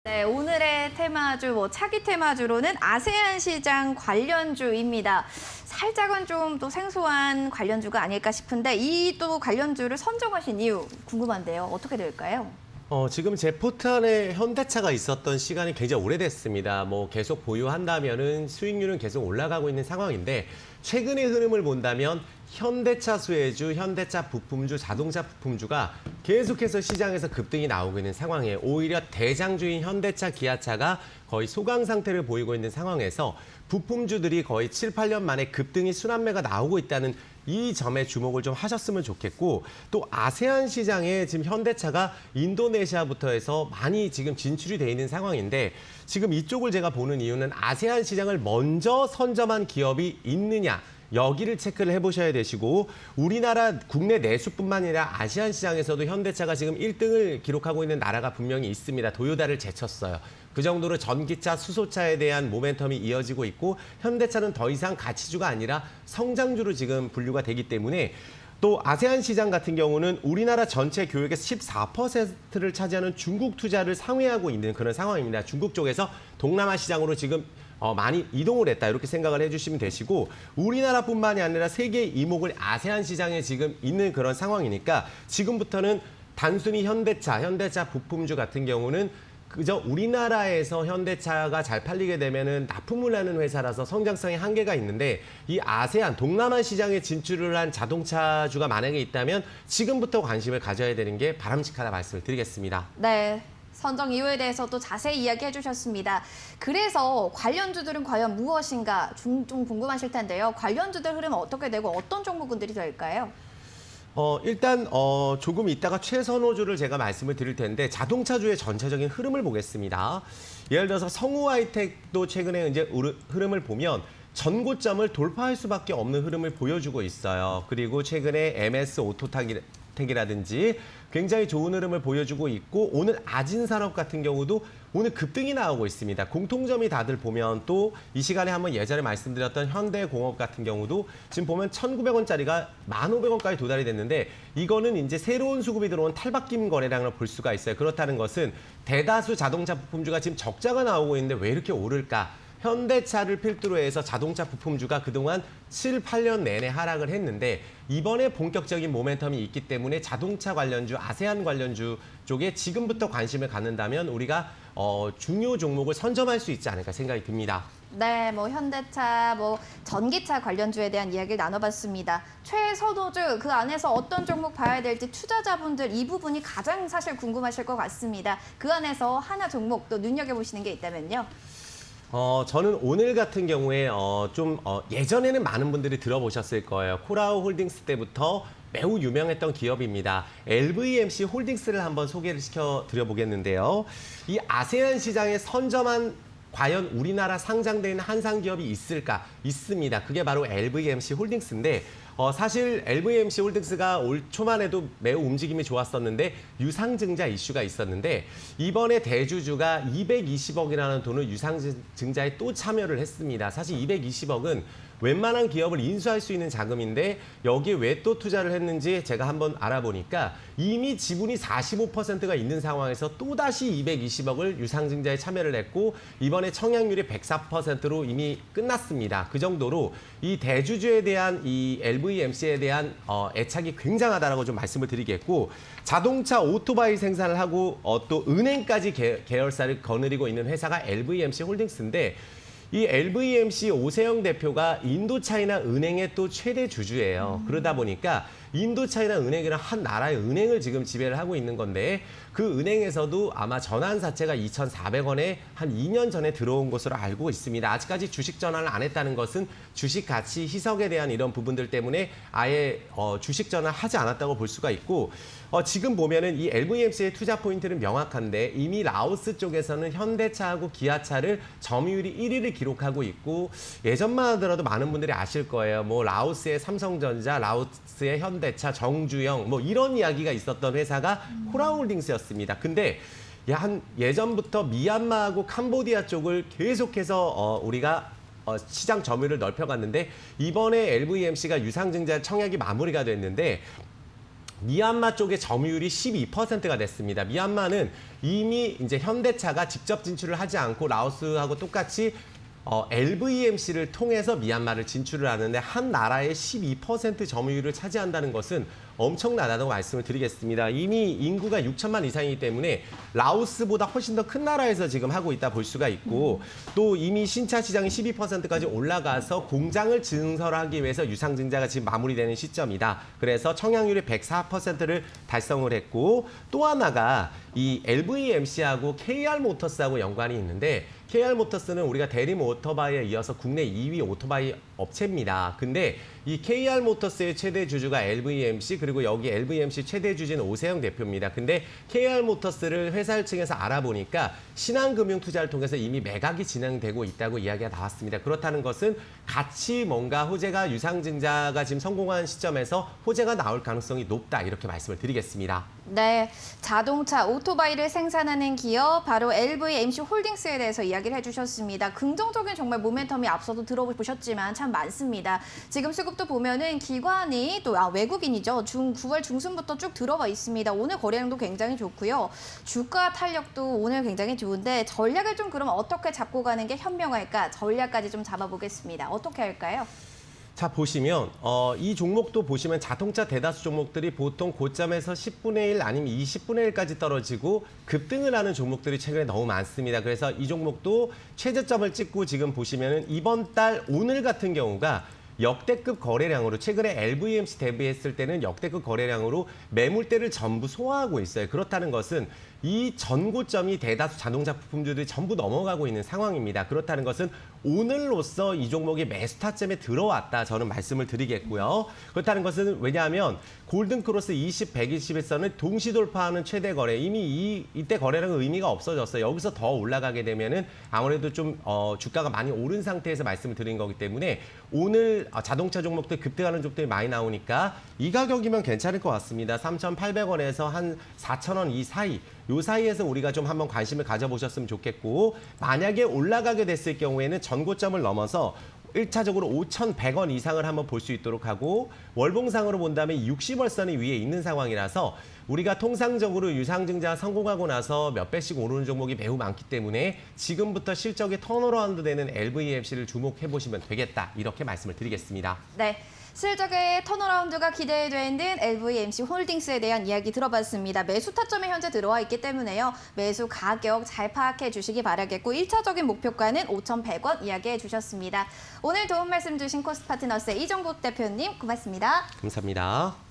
네, 오늘의 테마주, 차기 테마주로는 아세안 시장 관련주입니다. 살짝은 좀 또 생소한 관련주가 아닐까 싶은데 이 또 관련주를 선정하신 이유 궁금한데요. 어떻게 될까요? 지금 제 포트안에 현대차가 있었던 시간이 굉장히 오래됐습니다. 계속 보유한다면은 수익률은 계속 올라가고 있는 상황인데 최근의 흐름을 본다면 현대차 수혜주, 현대차 부품주, 자동차 부품주가 계속해서 시장에서 급등이 나오고 있는 상황이에요. 오히려 대장주인 현대차, 기아차가 거의 소강 상태를 보이고 있는 상황에서 부품주들이 거의 7, 8년 만에 급등이 순환매가 나오고 있다는 이 점에 주목을 좀 하셨으면 좋겠고, 또 아세안 시장에 지금 현대차가 인도네시아부터 해서 많이 지금 진출이 돼 있는 상황인데 지금 이쪽을 제가 보는 이유는 아세안 시장을 먼저 선점한 기업이 있느냐, 여기를 체크를 해보셔야 되시고, 우리나라 국내 내수뿐만 아니라 아시안 시장에서도 현대차가 지금 1등을 기록하고 있는 나라가 분명히 있습니다. 도요다를 제쳤어요. 그 정도로 전기차, 수소차에 대한 모멘텀이 이어지고 있고 현대차는 더 이상 가치주가 아니라 성장주로 지금 분류가 되기 때문에, 또 아세안 시장 같은 경우는 우리나라 전체 교역의 14%를 차지하는 중국 투자를 상회하고 있는 그런 상황입니다. 중국 쪽에서 동남아 시장으로 지금 많이 이동을 했다, 이렇게 생각을 해주시면 되시고, 우리나라뿐만이 아니라 세계의 이목을 아세안 시장에 지금 있는 그런 상황이니까 지금부터는 단순히 현대차 부품주 같은 경우는 그저 우리나라에서 현대차가 잘 팔리게 되면은 납품을 하는 회사라서 성장성의 한계가 있는데, 이 아세안 동남아 시장에 진출을 한 자동차주가 만약에 있다면 지금부터 관심을 가져야 되는 게 바람직하다 말씀을 드리겠습니다. 네. 선정 이유에 대해서 또 자세히 이야기해 주셨습니다. 그래서 관련주들은 과연 무엇인가 좀 궁금하실 텐데요. 관련주들 흐름은 어떻게 되고 어떤 종목군들이 될까요? 일단 조금 이따가 최선호주를 제가 말씀을 드릴 텐데 자동차주의 전체적인 흐름을 보겠습니다. 예를 들어서 성우하이텍도 최근에 이제 흐름을 보면 전고점을 돌파할 수밖에 없는 흐름을 보여주고 있어요. 그리고 최근에 MS 오토텍이라든지 굉장히 좋은 흐름을 보여주고 있고, 오늘 아진산업 같은 경우도 오늘 급등이 나오고 있습니다. 공통점이 다들 보면 또 이 시간에 한번 예전에 말씀드렸던 현대공업 같은 경우도 지금 보면 1,900원짜리가 1,500원까지 도달이 됐는데, 이거는 이제 새로운 수급이 들어온 탈바뀜 거래량을 볼 수가 있어요. 그렇다는 것은 대다수 자동차 부품주가 지금 적자가 나오고 있는데 왜 이렇게 오를까? 현대차를 필두로 해서 자동차 부품주가 그동안 7, 8년 내내 하락을 했는데 이번에 본격적인 모멘텀이 있기 때문에 자동차 관련주, 아세안 관련주 쪽에 지금부터 관심을 갖는다면 우리가 중요 종목을 선점할 수 있지 않을까 생각이 듭니다. 네, 현대차, 전기차 관련주에 대한 이야기를 나눠봤습니다. 최선호주, 그 안에서 어떤 종목 봐야 될지 투자자분들 이 부분이 가장 사실 궁금하실 것 같습니다. 그 안에서 하나 종목 또 눈여겨보시는 게 있다면요. 저는 오늘 같은 경우에 예전에는 많은 분들이 들어보셨을 거예요. 코라우 홀딩스 때부터 매우 유명했던 기업입니다. LVMC 홀딩스를 한번 소개를 시켜드려 보겠는데요. 이 아세안 시장에 선점한 과연 우리나라 상장돼 있는 한상 기업이 있을까? 있습니다. 그게 바로 LVMC 홀딩스인데 사실 LVMC 홀딩스가 올 초만 해도 매우 움직임이 좋았었는데 유상증자 이슈가 있었는데 이번에 대주주가 220억이라는 돈을 유상증자에 또 참여를 했습니다. 사실 220억은 웬만한 기업을 인수할 수 있는 자금인데 여기에 왜 또 투자를 했는지 제가 한번 알아보니까 이미 지분이 45%가 있는 상황에서 또다시 220억을 유상증자에 참여를 했고 이번에 청약률이 104%로 이미 끝났습니다. 그 정도로 이 대주주에 대한 이 LVMC에 대한 애착이 굉장하다라고 좀 말씀을 드리겠고, 자동차 오토바이 생산을 하고 또 은행까지 계열사를 거느리고 있는 회사가 LVMC 홀딩스인데, 이 LVMC 오세영 대표가 인도차이나 은행의 또 최대 주주예요. 그러다 보니까 인도차이나 은행이랑 한 나라의 은행을 지금 지배를 하고 있는 건데, 그 은행에서도 아마 전환사채가 2,400원에 한 2년 전에 들어온 것으로 알고 있습니다. 아직까지 주식 전환을 안 했다는 것은 주식 가치 희석에 대한 이런 부분들 때문에 아예 주식 전환을 하지 않았다고 볼 수가 있고, 지금 보면은 이 LVMC의 투자 포인트는 명확한데 이미 라오스 쪽에서는 현대차하고 기아차를 점유율이 1위를 기록하고 있고, 예전만 하더라도 많은 분들이 아실 거예요. 라오스의 삼성전자, 라오스의 현대차, 정주영 이런 이야기가 있었던 회사가 코라홀딩스였습니다. 근데 예전부터 미얀마하고 캄보디아 쪽을 계속해서 우리가 시장 점유율을 넓혀갔는데 이번에 LVMC가 유상증자 청약이 마무리가 됐는데 미얀마 쪽의 점유율이 12%가 됐습니다. 미얀마는 이미 이제 현대차가 직접 진출을 하지 않고 라오스하고 똑같이 LVMC를 통해서 미얀마를 진출을 하는데 한 나라의 12% 점유율을 차지한다는 것은 엄청나다고 말씀을 드리겠습니다. 이미 인구가 6천만 이상이기 때문에 라오스보다 훨씬 더 큰 나라에서 지금 하고 있다 볼 수가 있고 또 이미 신차 시장이 12%까지 올라가서 공장을 증설하기 위해서 유상증자가 지금 마무리되는 시점이다. 그래서 청약률이 104%를 달성을 했고 또 하나가 이 LVMC하고 KR모터스하고 연관이 있는데 KR모터스는 우리가 대림 오토바이에 이어서 국내 2위 오토바이 업체입니다. 근데 이 KR모터스의 최대 주주가 LVMC 그리고 여기 LVMC 최대 주주는 오세영 대표입니다. 근데 KR모터스를 회사 측에서 알아보니까 신한금융 투자를 통해서 이미 매각이 진행되고 있다고 이야기가 나왔습니다. 그렇다는 것은 같이 뭔가 호재가 유상증자가 지금 성공한 시점에서 호재가 나올 가능성이 높다 이렇게 말씀을 드리겠습니다. 네, 자동차, 오토바이를 생산하는 기업 바로 LVMC 홀딩스에 대해서 이야기를 해주셨습니다. 긍정적인 정말 모멘텀이 앞서도 들어보셨지만 참 많습니다. 지금 수급도 보면은 기관이 또 외국인이죠. 9월 중순부터 쭉 들어와 있습니다. 오늘 거래량도 굉장히 좋고요. 주가 탄력도 오늘 굉장히 좋은데 전략을 좀 그럼 어떻게 잡고 가는 게 현명할까? 전략까지 좀 잡아보겠습니다. 어떻게 할까요? 자, 보시면 이 종목도 보시면 자동차 대다수 종목들이 보통 고점에서 10분의 1 아니면 20분의 1까지 떨어지고 급등을 하는 종목들이 최근에 너무 많습니다. 그래서 이 종목도 최저점을 찍고 지금 보시면은 이번 달 오늘 같은 경우가 역대급 거래량으로 최근에 LVMC 대비했을 때는 역대급 거래량으로 매물대를 전부 소화하고 있어요. 그렇다는 것은 이 전고점이 대다수 자동차 부품주들이 전부 넘어가고 있는 상황입니다. 그렇다는 것은 오늘로써 이 종목이 매수 타점에 들어왔다 저는 말씀을 드리겠고요. 그렇다는 것은 왜냐하면 골든크로스 20, 121선을 동시 돌파하는 최대 거래 이미 이때 거래량은 의미가 없어졌어요. 여기서 더 올라가게 되면은 아무래도 좀 주가가 많이 오른 상태에서 말씀을 드린 거기 때문에 오늘 자동차 종목들 급등하는 종목들이 많이 나오니까 이 가격이면 괜찮을 것 같습니다. 3,800원에서 한 4,000원 이 사이 요 사이에서 우리가 좀 한번 관심을 가져보셨으면 좋겠고 만약에 올라가게 됐을 경우에는 전고점을 넘어서 1차적으로 5,100원 이상을 한번 볼 수 있도록 하고 월봉상으로 본다면 60월선이 위에 있는 상황이라서 우리가 통상적으로 유상증자 성공하고 나서 몇 배씩 오르는 종목이 매우 많기 때문에 지금부터 실적이 턴어라운드 되는 LVMC를 주목해 보시면 되겠다 이렇게 말씀을 드리겠습니다. 네. 실적의 턴어라운드가 기대되는 LVMC 홀딩스에 대한 이야기 들어봤습니다. 매수 타점에 현재 들어와 있기 때문에요. 매수 가격 잘 파악해 주시기 바라겠고 1차적인 목표가는 5,100원 이야기해 주셨습니다. 오늘 도움 말씀 주신 코스트파트너스의 이정복 대표님 고맙습니다. 감사합니다.